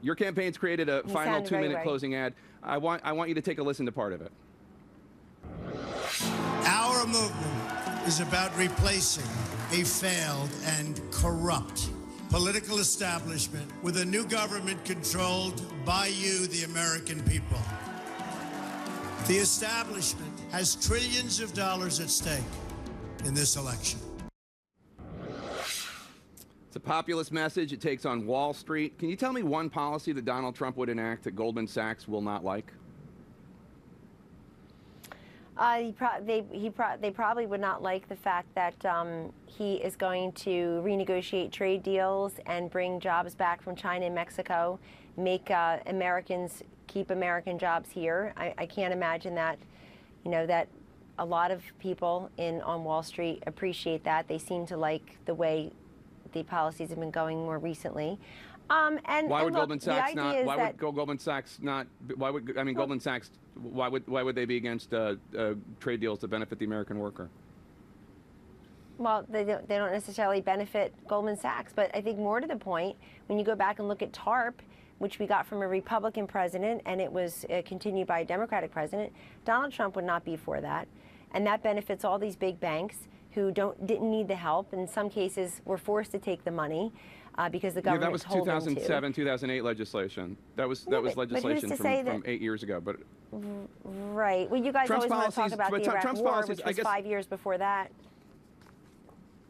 Your campaign's created a final 2-minute closing ad. I want you to take a listen to part of it. Our movement is about replacing a failed and corrupt political establishment with a new government controlled by you, the American people. The establishment has trillions of dollars at stake in this election. It's a populist message. It takes on Wall Street. Can you tell me one policy that Donald Trump would enact that Goldman Sachs will not like? They probably would not like the fact that he is going to renegotiate trade deals and bring jobs back from China and Mexico, make Americans keep American jobs here. I can't imagine that, that a lot of people on Wall Street appreciate that. They seem to like the way the policies have been going more recently. Why would Goldman Sachs not? Why would Goldman Sachs not? Why would Goldman Sachs? Why would they be against trade deals to benefit the American worker? Well, they don't necessarily benefit Goldman Sachs, but I think more to the point, when you go back and look at TARP, which we got from a Republican president, and it was continued by a Democratic president, Donald Trump would not be for that, and that benefits all these big banks who didn't need the help. In some cases, were forced to take the money. Because the government told them to. That was 2007, 2008 legislation. That was legislation from 8 years ago. But right. Well, you guys always want to talk about the Iraq War, which was 5 years before that.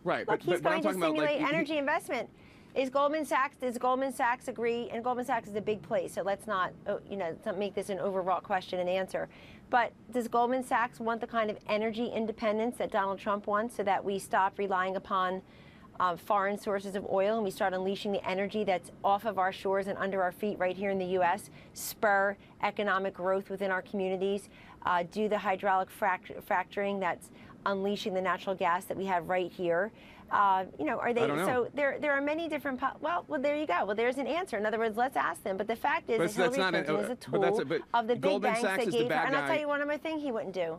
Right. Look, he's going to stimulate energy investment. Does Goldman Sachs agree? And Goldman Sachs is a big place, so let's not make this an overwrought question and answer. But does Goldman Sachs want the kind of energy independence that Donald Trump wants, so that we stop relying upon foreign sources of oil and we start unleashing the energy that's off of our shores and under our feet right here in the U.S., spur economic growth within our communities, do the hydraulic fracturing that's unleashing the natural gas that we have right here? Are they? So there are many different. Well, there you go. Well, there's an answer. In other words, let's ask them. But the fact is, that Hillary Clinton is a tool of the big banks that gave her. And I'll tell you one more thing he wouldn't do.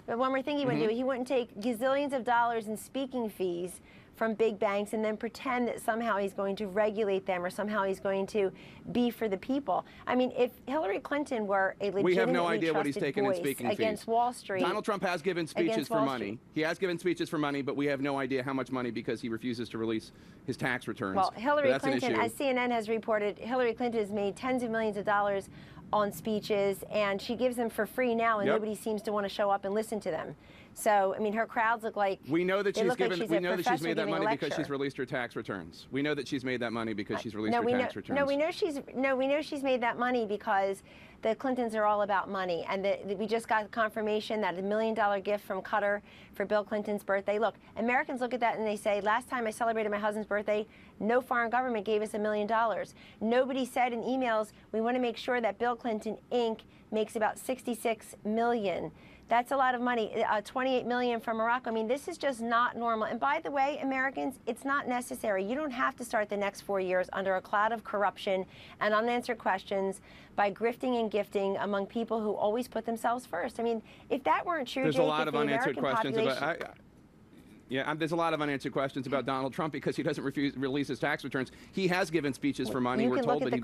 But one more thing he wouldn't do. He wouldn't take gazillions of dollars in speaking fees from big banks and then pretend that somehow he's going to regulate them or somehow he's going to be for the people. I mean, if Hillary Clinton were a legitimately we have no idea what he's taken in voice speaking against fees. Wall Street. Donald Trump has given speeches for money. He has given speeches for money, but we have no idea how much money because he refuses to release his tax returns. Well, Hillary Clinton, as CNN has reported, Hillary Clinton has made tens of millions of dollars on speeches, and she gives them for free now, and nobody seems to want to show up and listen to them. So, I mean, her crowds look like we know that she's given. Like we know that she's made that money because she's released her tax returns. We know that she's made that money because she's released her tax returns. No, we know she's made that money because the Clintons are all about money, and we just got confirmation that $1 million gift from Qatar for Bill Clinton's birthday. Look, Americans look at that and they say, last time I celebrated my husband's birthday, no foreign government gave us $1 million. Nobody said in emails, we want to make sure that Bill Clinton Inc. makes about $66 million. That's a lot of money. $28 million from Morocco. I mean, this is just not normal. And by the way, Americans, it's not necessary. You don't have to start the next 4 years under a cloud of corruption and unanswered questions by grifting and gifting among people who always put themselves first. I mean, if that weren't true, there's Jake, a lot of unanswered questions about. There's a lot of unanswered questions about Donald Trump because he doesn't release his tax returns. He has given speeches for money. We're told that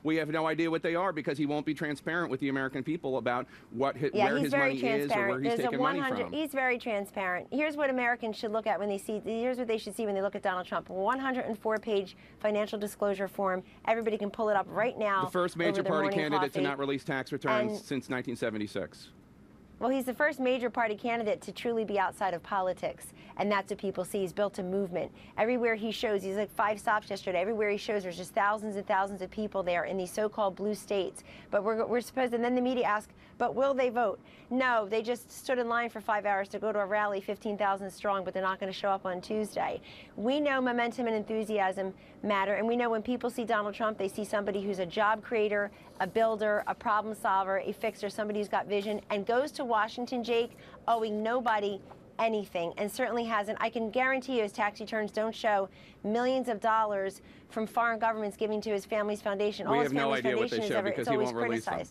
we have no idea what they are because he won't be transparent with the American people about where his money is or where he's taking money from. He's very transparent. Here's what Americans should look at when they see. Here's what they should see when they look at Donald Trump: 104-page financial disclosure form. Everybody can pull it up right now. The first major party candidate to not release tax returns since 1976. Well, he's the first major party candidate to truly be outside of politics, and that's what people see. He's built a movement. Everywhere he shows, he's like 5 stops yesterday. Everywhere he shows, there's just thousands and thousands of people there in these so-called blue states. But we're supposed, and then the media ask, but will they vote? No, they just stood in line for 5 hours to go to a rally, 15,000 strong, but they're not going to show up on Tuesday. We know momentum and enthusiasm matter, and we know when people see Donald Trump, they see somebody who's a job creator, a builder, a problem solver, a fixer, somebody who's got vision, and goes to Washington, Jake, owing nobody anything, and certainly hasn't. I can guarantee you his tax returns don't show millions of dollars from foreign governments giving to his family's foundation. We have no idea what they show because he won't release them.